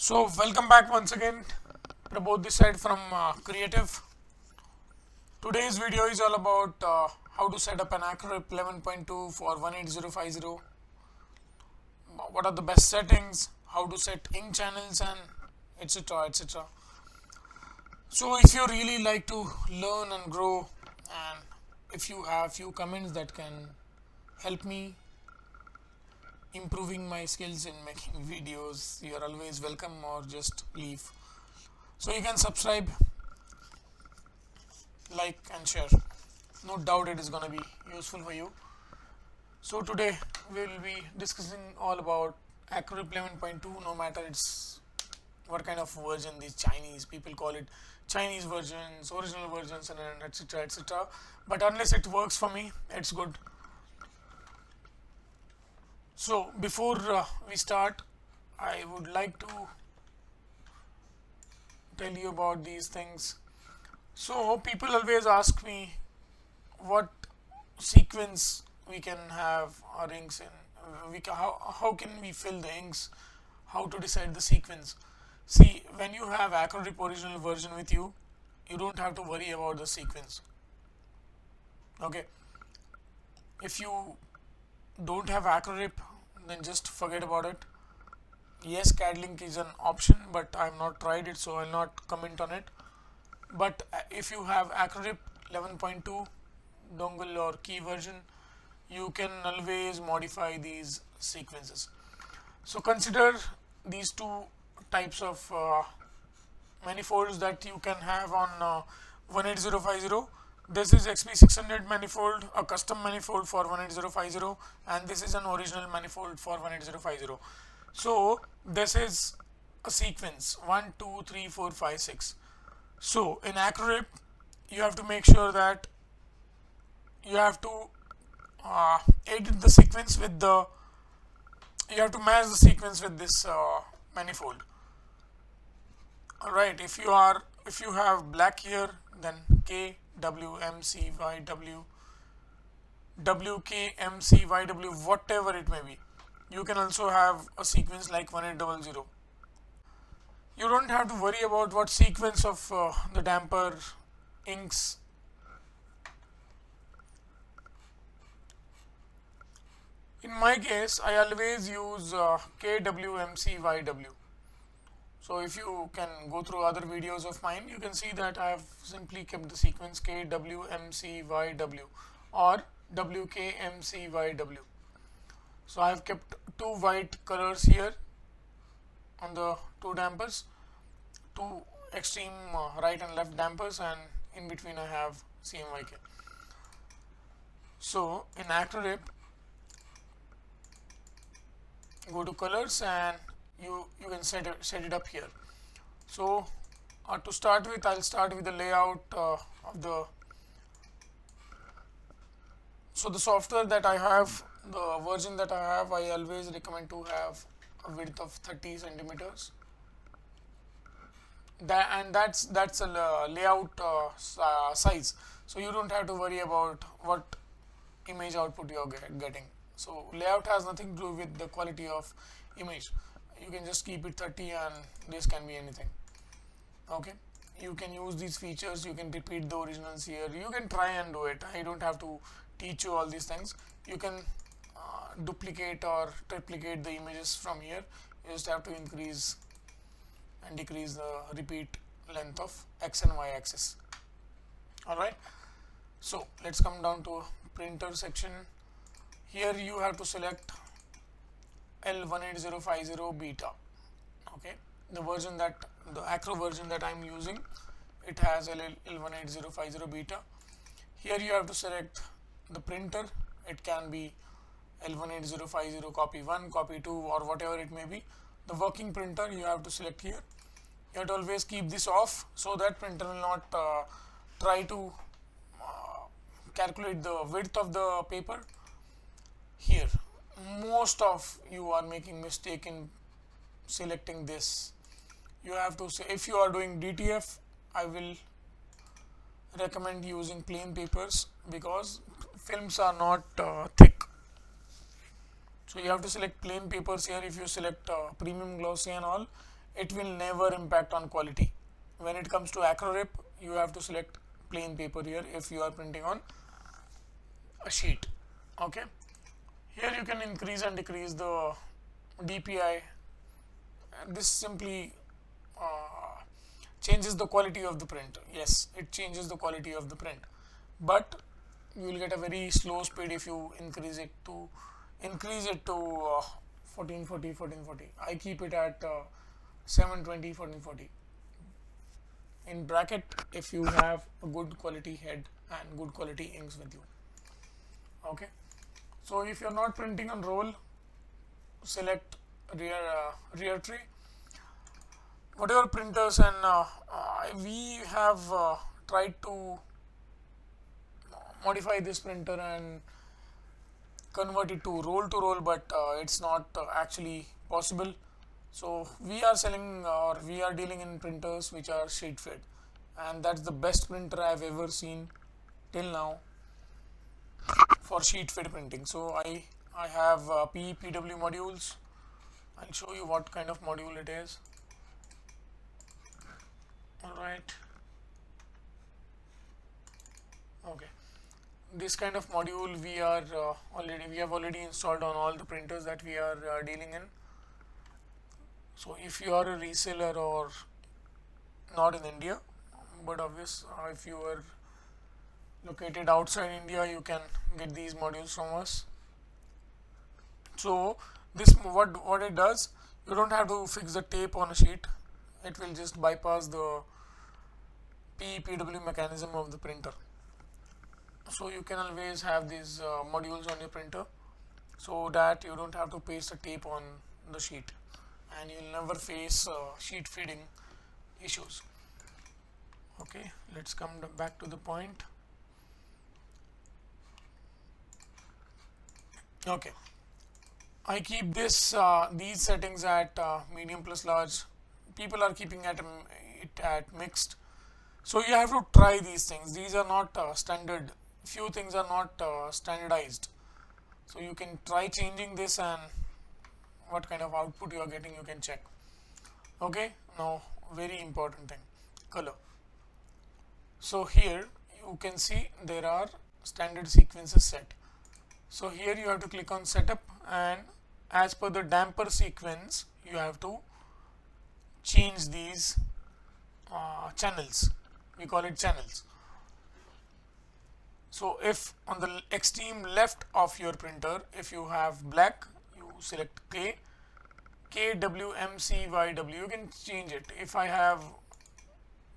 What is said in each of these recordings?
So welcome back once again. Prabodh this side from Creative. Today's video is all about how to set up an Acrorip 11.2 for 18050. What are the best settings? How to set ink channels and etc. etc. So if you really like to learn and grow, and if you have few comments that can help me improving my skills in making videos, you are always welcome, or just leave. So you can subscribe, like and share. No doubt it is going to be useful for you. So today we will be discussing all about Acrorip 11.2. No matter it's what kind of version, these Chinese people call it Chinese versions, original versions, and etc. etc. But unless it works for me, it's good. So before we start, I would like to tell you about these things. So people always ask me what sequence we can have our inks in. How can we fill the inks? How to decide the sequence? See, when you have Acrorip original version with you, you don't have to worry about the sequence. Okay. If you don't have Acrorip, then just forget about it. Yes, CAD link is an option, but I have not tried it, so I'll not comment on it. But if you have Acrorip 11.2 dongle or key version, you can always modify these sequences. So consider these two types of manifolds that you can have on 18050. This is XP600 manifold, a custom manifold for 18050, and this is an original manifold for 18050. So this is a sequence 1, 2, 3, 4, 5, 6. So in Acrorip, you have to make sure that you have to edit the sequence with the, you have to match the sequence with this manifold. Alright, if you have black here, then K, W, M, C, Y, W, W, K, M, C, Y, W, whatever it may be. You can also have a sequence like 1800. You don't have to worry about what sequence of the damper inks. In my case, I always use KWMCYW. So if you can go through other videos of mine, you can see that I have simply kept the sequence KWMCYW or WKMCYW. So I have kept two white colors here on the two dampers, two extreme right and left dampers, and in between I have CMYK. So in Acrorip, go to colors and you can set it up here. So to start with, I'll start with the layout of the, so the software that I have, the version that I have, I always recommend to have a width of 30 centimeters. That's a layout size, so you don't have to worry about what image output you are getting. So layout has nothing to do with the quality of image. You can just keep it 30 and this can be anything. Okay, you can use these features, you can repeat the originals here, you can try and do it. I don't have to teach you all these things. You can duplicate or triplicate the images from here. You just have to increase and decrease the repeat length of X and Y axis. Alright, so let's come down to printer section. Here you have to select L18050 beta. Okay, the version that, the Acro version that I am using, it has L18050 beta. Here you have to select the printer. It can be L18050 copy 1, copy 2, or whatever it may be. The working printer you have to select here. You have to always keep this off so that printer will not try to calculate the width of the paper. Here most of you are making mistake in selecting this. You have to say, if you are doing DTF, I will recommend using plain papers because films are not thick. So you have to select plain papers here. If you select premium glossy and all, it will never impact on quality. When it comes to Acrorip, you have to select plain paper here if you are printing on a sheet. Okay, here you can increase and decrease the DPI. This simply uh, changes the quality of the print. Yes, it changes the quality of the print, but you will get a very slow speed if you increase it to 1440. I keep it at 720 1440 in bracket if you have a good quality head and good quality inks with you. Okay, so if you're not printing on roll, select rear tree. Whatever printers, and we have tried to modify this printer and convert it to roll, but it's not actually possible. So we are selling, or we are dealing in printers which are sheet fed, and that's the best printer I've ever seen till now for sheet fed printing. So I have PEPW modules. I'll show you what kind of module it is. All right. Okay. This kind of module we have already installed on all the printers that we are dealing in. So if you are a reseller or not in India, but obvious if you are located outside India, you can get these modules from us. So this what it does, you don't have to fix the tape on a sheet. It will just bypass the PEPW mechanism of the printer. So you can always have these modules on your printer, so that you don't have to paste a tape on the sheet, and you'll never face sheet feeding issues. Okay, let's come back to the point. Okay, I keep these settings at medium plus large. People are keeping it at mixed. So you have to try these things. These are not standard. Few things are not standardized. So you can try changing this, and what kind of output you are getting you can check. Okay, now very important thing, color. So here you can see there are standard sequences set. So here you have to click on setup, and as per the damper sequence you have to change these channels. We call it channels. So if on the extreme left of your printer, if you have black, you select KWMCYW, you can change it. If I have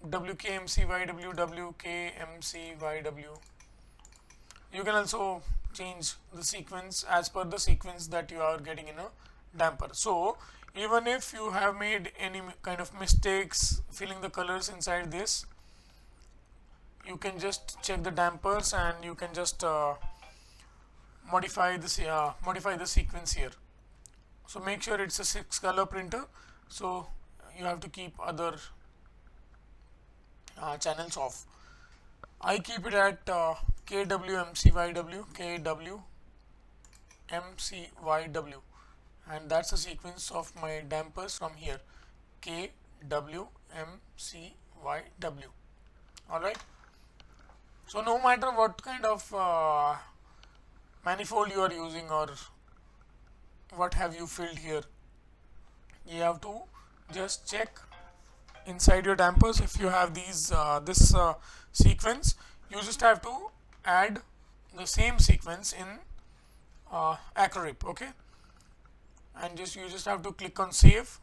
WKMCYW, WKMCYW, you can also change the sequence as per the sequence that you are getting in a damper. So even if you have made any kind of mistakes filling the colors inside this, you can just check the dampers, and you can just modify the sequence here. So make sure it's a 6 color printer, so you have to keep other channels off. I keep it at KWMCYW, KWMCYW, and that's the sequence of my dampers from here, KWMCYW. Alright. So no matter what kind of manifold you are using, or what have you filled here, you have to just check inside your dampers. If you have these this sequence, you just have to add the same sequence in Acrorip. Okay, and you just have to click on save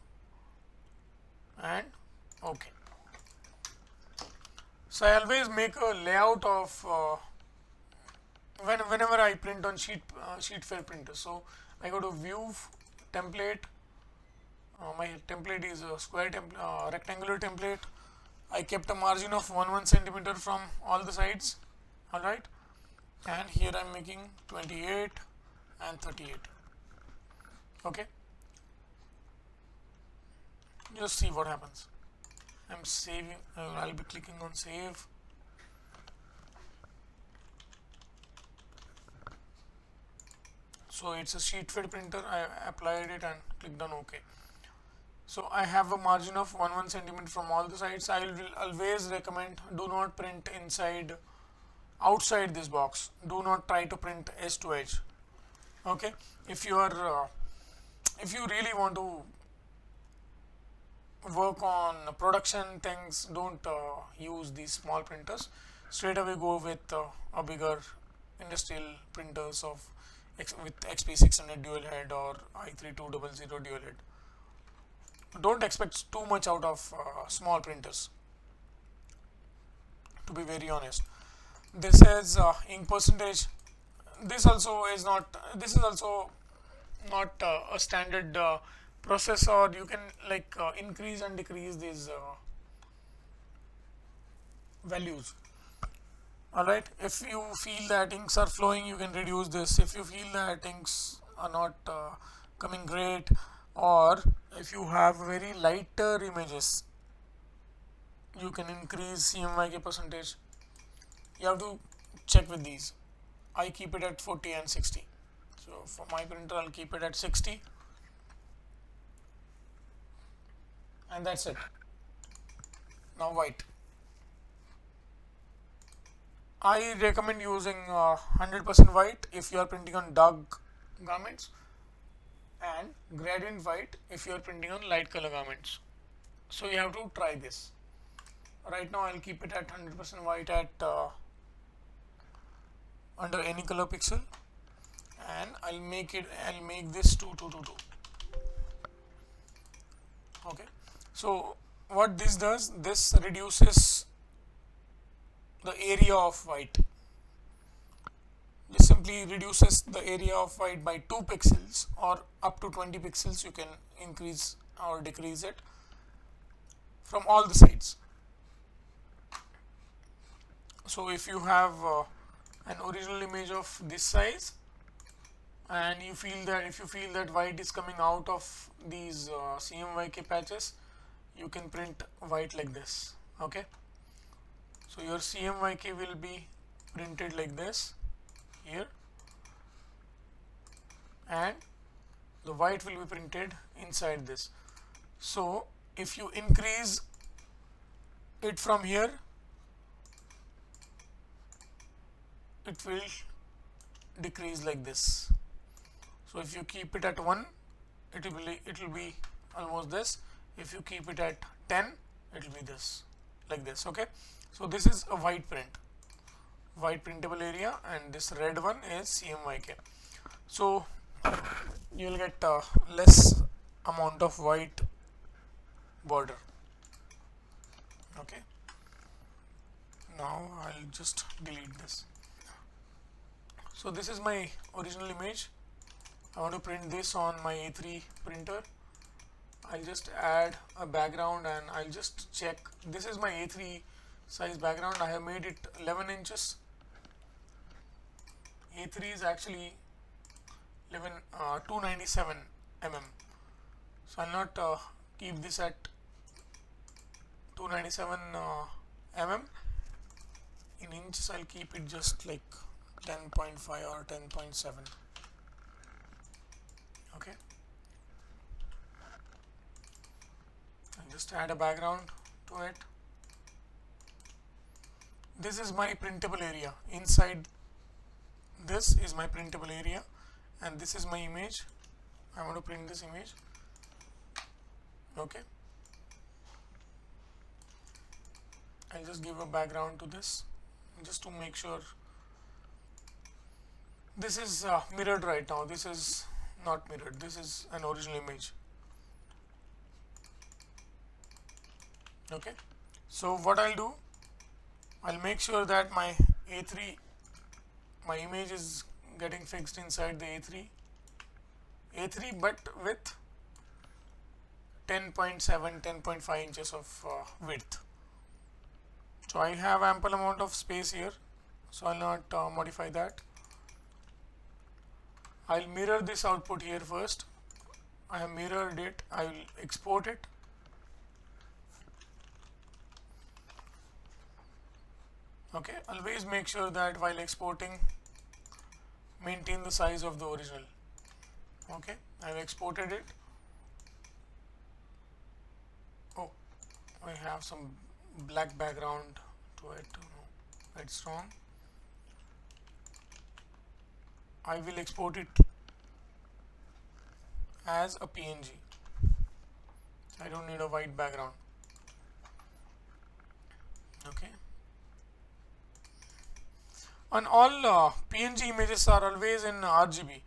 and okay. So I always make a layout of whenever I print on sheet fed printer. So I go to view, template. My template is a square rectangular template. I kept a margin of 1 centimeter from all the sides. All right, and here I'm making 28 and 38. Okay, just see what happens. I'm saving. I'll be clicking on save. So it's a sheet fed printer. I applied it and clicked on OK. So I have a margin of 1 centimeter from all the sides. I will always recommend do not print outside this box. Do not try to print edge to edge. Okay, if you are if you really want to work on production things, don't use these small printers. Straight away go with a bigger industrial printers with XP600 dual head or i3200 dual head. Don't expect too much out of small printers, to be very honest. This is ink percentage. This is also not a standard process, or you can like increase and decrease these values. Alright, if you feel that inks are flowing, you can reduce this. If you feel that inks are not coming great, or if you have very lighter images, you can increase CMYK percentage. You have to check with these. I keep it at 40 and 60. So for my printer, I'll keep it at 60, and that's it. Now white. I recommend using 100% white if you are printing on dark garments, and gradient white if you are printing on light color garments. So you have to try this. Right now I'll keep it at 100% white at under any color pixel, and I'll make this 2222. Okay, so what this does, this reduces the area of white. This simply reduces the area of white by 2 pixels or up to 20 pixels. You can increase or decrease it from all the sides. So if you have an original image of this size, and if you feel that white is coming out of these CMYK patches, you can print white like this. Okay, so your CMYK will be printed like this here, and the white will be printed inside this. So if you increase it from here, it will decrease like this. So if you keep it at 1, it will be almost this. If you keep it at 10, it will be this, like this. Okay, so this is a white printable area, and this red one is CMYK. So you will get less amount of white border. Okay, now I'll just delete this. So this is my original image. I want to print this on my A3 printer. I'll just add a background, and I'll just check. This is my A3 size background. I have made it 11 inches. A3 is actually 297 mm. So I'll not keep this at 297 mm. In inches, I'll keep it just like 10.5 or 10.7. Okay, and just add a background to it. This is my printable area. Inside this is my printable area, and this is my image. I want to print this image. Okay, I'll just give a background to this just to make sure. This is mirrored right now. This is not mirrored. This is an original image. Okay, so what I'll do, I'll make sure that my A3, my image is getting fixed inside the A3, but with 10.7, 10.5 inches of width. So I have ample amount of space here, so I'll not modify that. I'll mirror this output here first. I have mirrored it. I will export it. Okay, always make sure that while exporting, maintain the size of the original. Okay, I've exported it. I have some black background to it. No, that's wrong. I will export it as a PNG. I don't need a white background. Okay. And all PNG images are always in RGB.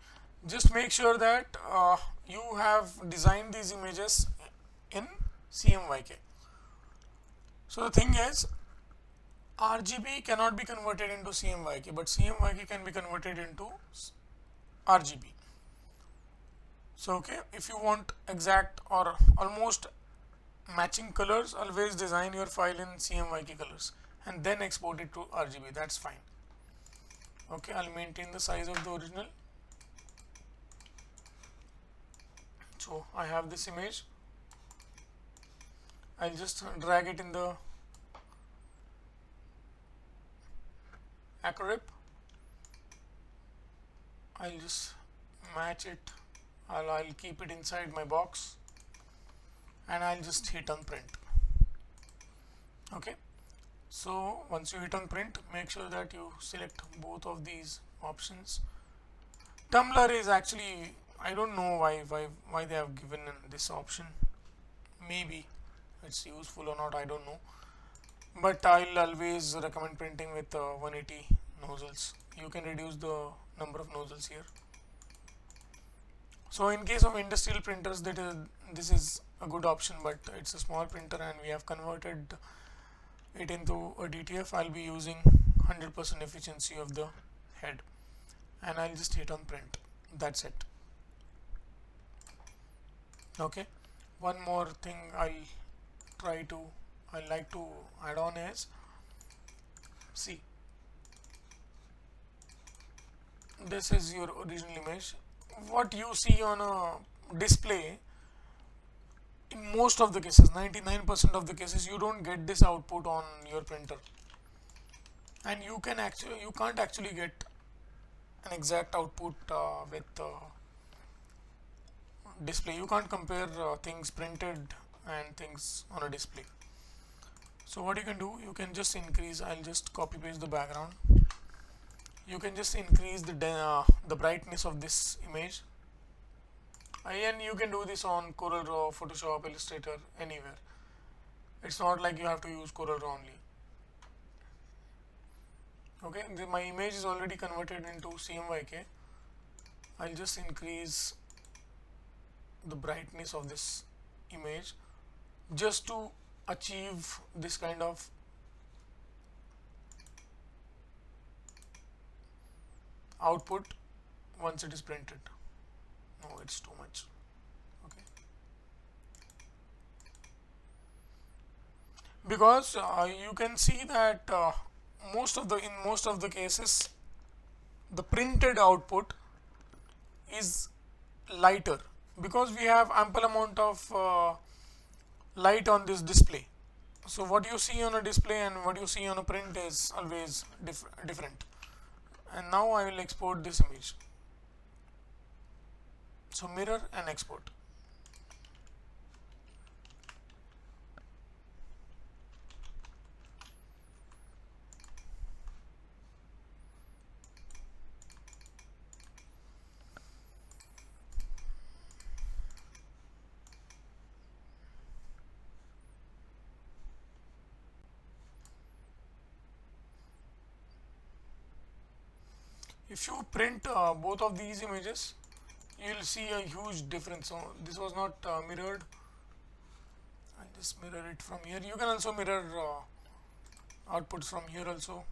Just make sure that you have designed these images in CMYK. So the thing is, RGB cannot be converted into CMYK, but CMYK can be converted into RGB. So okay, if you want exact or almost matching colors, always design your file in CMYK colors and then export it to RGB. That's fine. Okay, I'll maintain the size of the original. So I have this image. I'll just drag it in the Acrorip. I'll just match it. I'll keep it inside my box and I'll just hit on print. Okay, so once you hit on print, make sure that you select both of these options. Tumblr is actually, I don't know why they have given this option. Maybe it's useful or not, I don't know, but I'll always recommend printing with 180 nozzles. You can reduce the number of nozzles here. So in case of industrial printers, this is a good option, but it's a small printer and we have converted it into a DTF. I'll be using 100% efficiency of the head and I'll just hit on print. That's it. Okay, one more thing I like to add on is, see, this is your original image. What you see on a display, in most of the cases, 99% of the cases, you don't get this output on your printer, and you can't actually get an exact output with display. You can't compare things printed and things on a display. So what you can do, you can just increase, I'll just copy paste the background. You can just increase the brightness of this image, and you can do this on CorelDRAW, Photoshop, Illustrator, anywhere. It's not like you have to use CorelDRAW only. Okay, my image is already converted into CMYK. I'll just increase the brightness of this image just to achieve this kind of output once it is printed. No, it's too much. Okay, because you can see that in most of the cases the printed output is lighter because we have ample amount of light on this display. So what you see on a display and what you see on a print is always different. And now I will export this image. So mirror and export. If you print both of these images, you will see a huge difference. So this was not mirrored. I'll just mirror it from here. You can also mirror outputs from here also.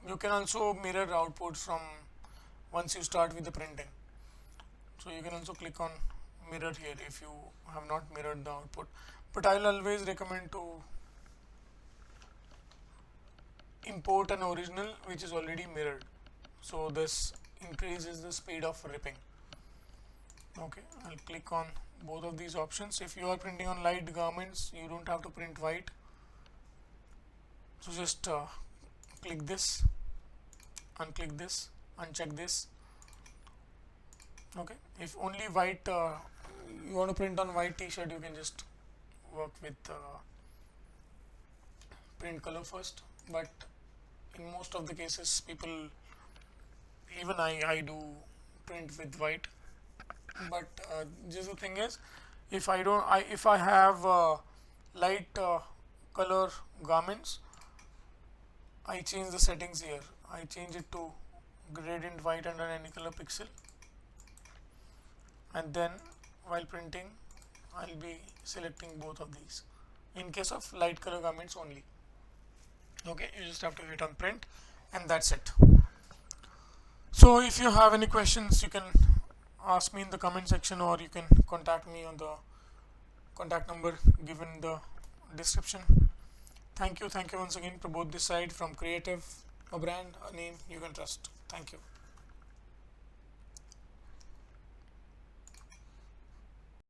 You can also mirror outputs from once you start with the printing. So you can also click on mirror here if you have not mirrored the output. But I will always recommend to import an original which is already mirrored. So this increases the speed of ripping. Okay, I'll click on both of these options. If you are printing on light garments, you don't have to print white. So just click this, unclick this, uncheck this. Okay, if only white, you want to print on white t-shirt, you can just work with print color first, but in most of the cases people, even I do print with white. But just the thing is, if I don't I if I have light color garments, I change the settings here. I change it to gradient white under any color pixel, and then while printing I'll be selecting both of these in case of light color garments only. Okay, you just have to hit on print, and that's it. So if you have any questions, you can ask me in the comment section, or you can contact me on the contact number given in the description. Thank you once again. Prabodh this side from Creative, a brand, a name you can trust. Thank you.